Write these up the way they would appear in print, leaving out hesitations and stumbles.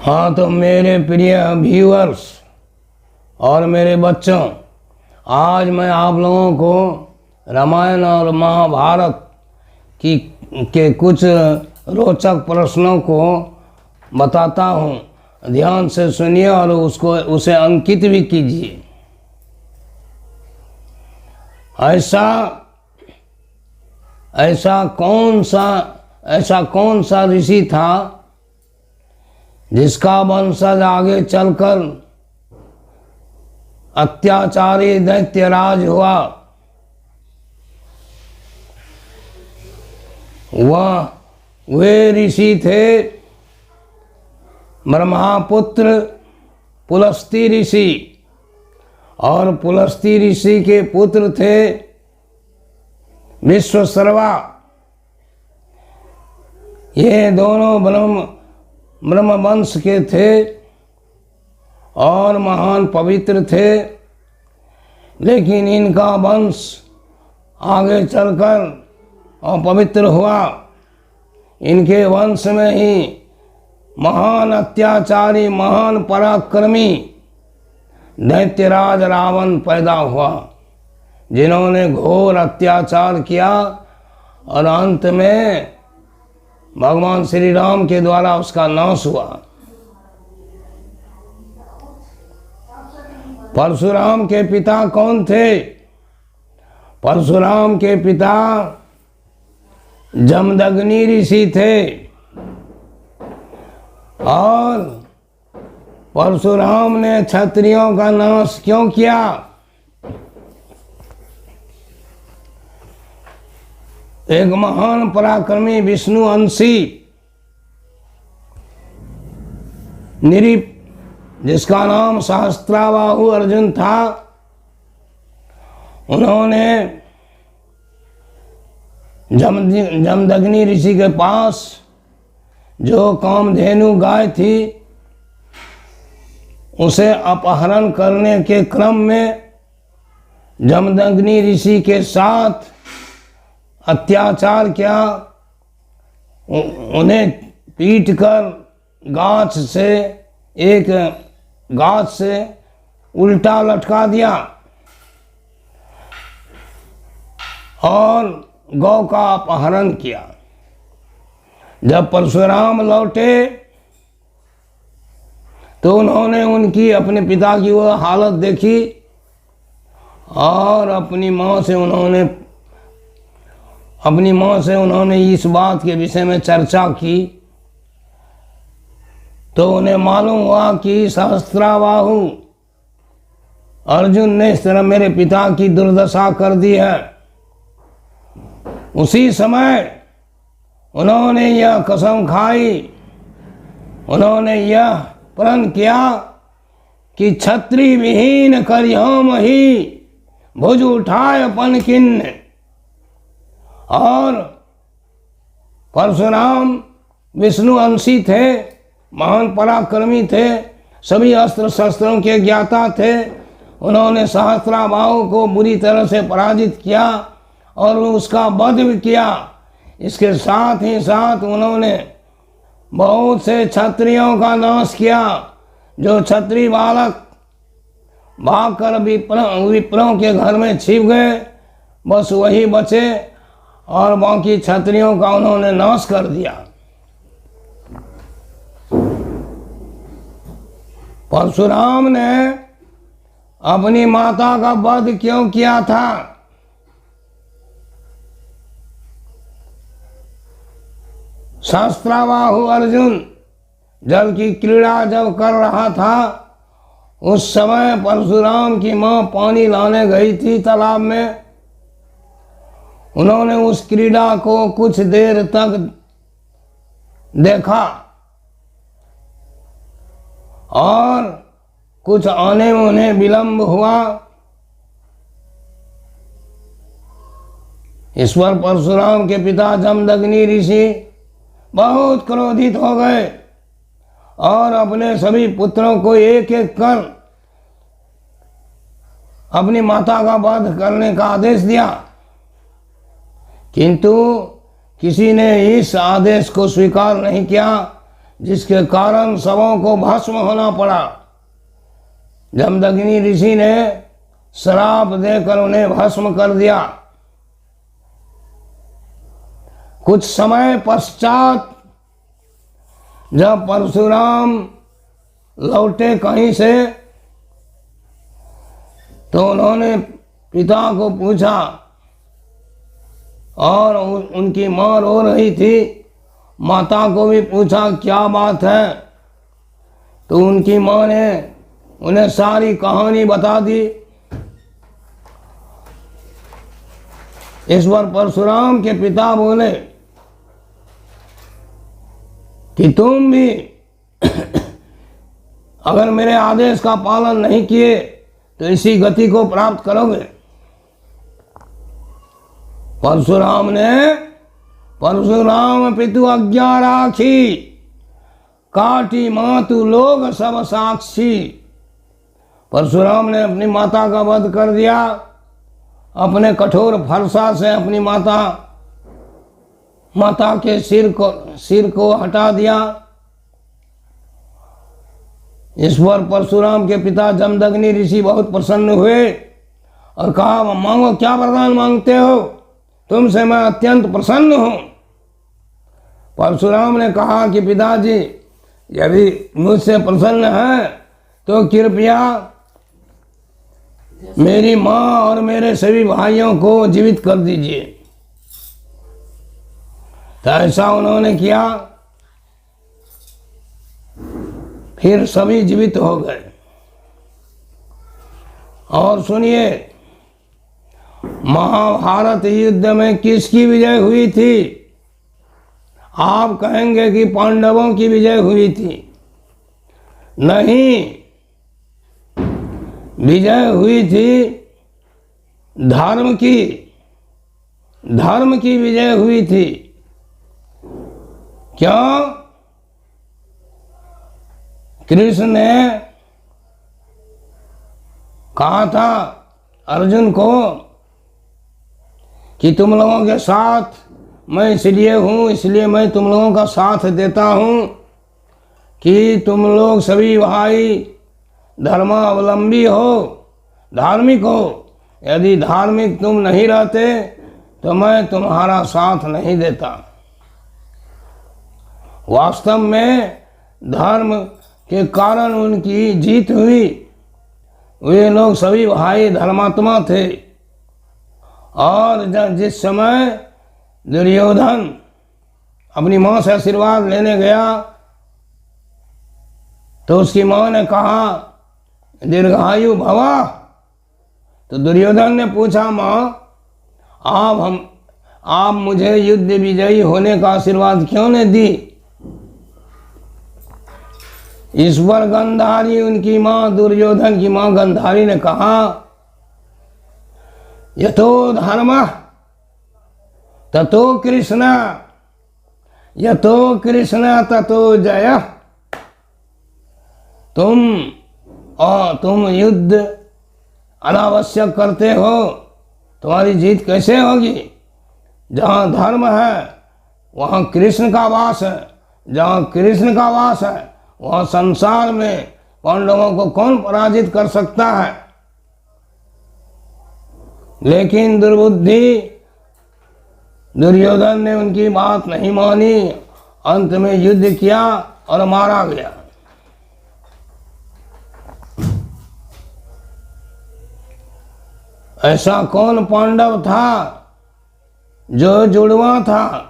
हाँ, तो मेरे प्रिय व्यूअर्स और मेरे बच्चों, आज मैं आप लोगों को रामायण और महाभारत के कुछ रोचक प्रश्नों को बताता हूँ। ध्यान से सुनिए और उसे अंकित भी कीजिए। ऐसा कौन सा ऋषि था जिसका वंशज आगे चलकर अत्याचारी दैत्यराज हुआ? वे ऋषि थे ब्रह्मपुत्र पुलस्त्य ऋषि, और पुलस्त्य ऋषि के पुत्र थे विश्वशर्वा। ये दोनों ब्रह्म वंश के थे और महान पवित्र थे, लेकिन इनका वंश आगे चलकर अपवित्र हुआ। इनके वंश में ही महान अत्याचारी, महान पराक्रमी दैत्यराज रावण पैदा हुआ, जिन्होंने घोर अत्याचार किया और अंत में भगवान श्री राम के द्वारा उसका नाश हुआ। परशुराम के पिता कौन थे? परशुराम के पिता जमदग्नि ऋषि थे। और परशुराम ने क्षत्रियों का नाश क्यों किया? एक महान पराक्रमी विष्णु अंशी निरीप, जिसका नाम सहस्त्राबाहु अर्जुन था, उन्होंने जमदग्नि ऋषि के पास जो कामधेनु गाय थी, उसे अपहरण करने के क्रम में जमदग्नि ऋषि के साथ अत्याचार किया। उन्हें पीटकर एक गाछ से उल्टा लटका दिया और गौ का अपहरण किया। जब परशुराम लौटे तो उन्होंने अपने पिता की वो हालत देखी और अपनी माँ से उन्होंने इस बात के विषय में चर्चा की। तो उन्हें मालूम हुआ कि सहस्त्राबाहु अर्जुन ने इस तरह मेरे पिता की दुर्दशा कर दी है। उसी समय उन्होंने यह कसम खाई, उन्होंने यह प्रण किया कि क्षत्रि विहीन करिहम ही भुज उठाए अपन किन्न। और परशुराम विष्णु अंशी थे, महान पराक्रमी थे, सभी अस्त्र शस्त्रों के ज्ञाता थे। उन्होंने सहस्त्राबाहु को बुरी तरह से पराजित किया और उसका वध भी किया। इसके साथ ही साथ उन्होंने बहुत से क्षत्रियों का नाश किया। जो क्षत्रिय बालक भागकर विप्रों के घर में छिप गए, बस वही बचे और बाकी क्षत्रियों का उन्होंने नाश कर दिया। परशुराम ने अपनी माता का वध क्यों किया था? सहस्त्राबाहु अर्जुन जल की क्रीड़ा जब कर रहा था, उस समय परशुराम की मां पानी लाने गई थी तालाब में। उन्होंने उस क्रीड़ा को कुछ देर तक देखा और कुछ आने में उन्हें विलंब हुआ। इस पर परशुराम के पिता जमदग्नि ऋषि बहुत क्रोधित हो गए और अपने सभी पुत्रों को एक एक कर अपनी माता का वध करने का आदेश दिया। किंतु किसी ने इस आदेश को स्वीकार नहीं किया। जिसके कारण सबों को भस्म होना पड़ा। जमदग्नि ऋषि ने श्राप देकर उन्हें भस्म कर दिया। कुछ समय पश्चात जब परशुराम लौटे कहीं से, तो उन्होंने पिता को पूछा, और उनकी माँ रो रही थी। माता को भी पूछा क्या बात है, तो उनकी माँ ने उन्हें सारी कहानी बता दी। इस बार परशुराम के पिता बोले कि तुम भी अगर मेरे आदेश का पालन नहीं किए तो इसी गति को प्राप्त करोगे। परशुराम पितु आज्ञा राखी, काटी मातु लोग सब साक्षी। परशुराम ने अपनी माता का वध कर दिया। अपने कठोर फरसा से अपनी माता के सिर को हटा दिया। इस पर परशुराम के पिता जमदग्नि ऋषि बहुत प्रसन्न हुए और कहा, मांगो, क्या वरदान मांगते हो, तुमसे मैं अत्यंत प्रसन्न हूं। परशुराम ने कहा कि पिताजी, यदि मुझसे प्रसन्न है तो कृपया मेरी माँ और मेरे सभी भाइयों को जीवित कर दीजिए। तो ऐसा उन्होंने किया। फिर सभी जीवित हो गए। और सुनिए, महाभारत युद्ध में किसकी विजय हुई थी? आप कहेंगे कि पांडवों की विजय हुई थी। नहीं, विजय हुई थी धर्म की विजय हुई थी। क्यों? कृष्ण ने कहा था अर्जुन को कि तुम लोगों के साथ मैं इसलिए मैं तुम लोगों का साथ देता हूं कि तुम लोग सभी भाई धर्मावलंबी हो, धार्मिक हो। यदि धार्मिक तुम नहीं रहते तो मैं तुम्हारा साथ नहीं देता। वास्तव में धर्म के कारण उनकी जीत हुई। वे लोग सभी भाई धर्मात्मा थे। और जिस समय दुर्योधन अपनी माँ से आशीर्वाद लेने गया तो उसकी माँ ने कहा, दीर्घायु भवा। तो दुर्योधन ने पूछा, माँ, आप मुझे युद्ध विजयी होने का आशीर्वाद क्यों ने दी? इस पर गंधारी, उनकी माँ, दुर्योधन की माँ गंधारी ने कहा, यतो धर्मः ततो कृष्ण, यतो कृष्ण ततो जयः। तुम युद्ध अनावश्यक करते हो, तुम्हारी जीत कैसे होगी? जहाँ धर्म है वहाँ कृष्ण का वास है। जहाँ कृष्ण का वास है वहाँ संसार में पांडवों को कौन पराजित कर सकता है? लेकिन दुर्बुद्धि दुर्योधन ने उनकी बात नहीं मानी। अंत में युद्ध किया और मारा गया। ऐसा कौन पांडव था जो जुड़वा था?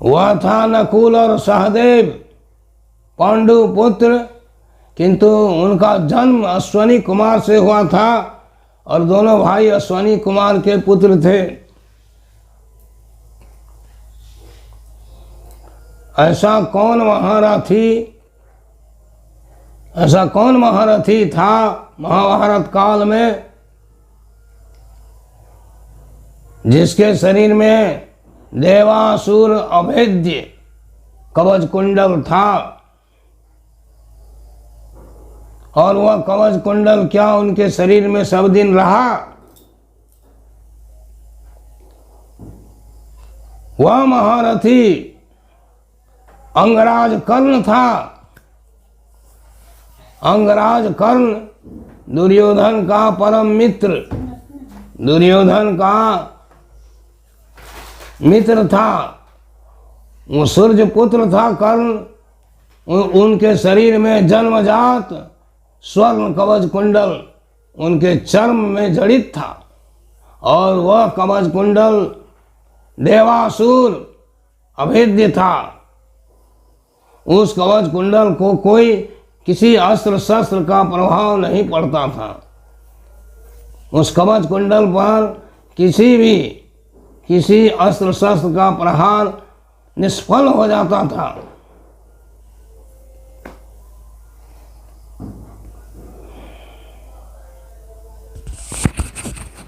वह था नकुल और सहदेव, पांडु पुत्र, किंतु उनका जन्म अश्वनी कुमार से हुआ था और दोनों भाई अश्वनी कुमार के पुत्र थे। ऐसा कौन महारथी था महाभारत काल में जिसके शरीर में देवासुर अभेद्य कवच कुंडल था? और वह कवच कुंडल क्या उनके शरीर में सब दिन रहा? वह महारथी अंगराज कर्ण था। अंगराज कर्ण दुर्योधन का परम मित्र, दुर्योधन का मित्र था। वो सूर्य पुत्र था कर्ण। उनके शरीर में जन्मजात स्वर्ण कवच कुंडल उनके चर्म में जड़ित था और वह कवच कुंडल देवासुर अभेद्य था। उस कवच कुंडल को कोई किसी अस्त्र शस्त्र का प्रभाव नहीं पड़ता था। उस कवच कुंडल पर किसी अस्त्र शस्त्र का प्रहार निष्फल हो जाता था।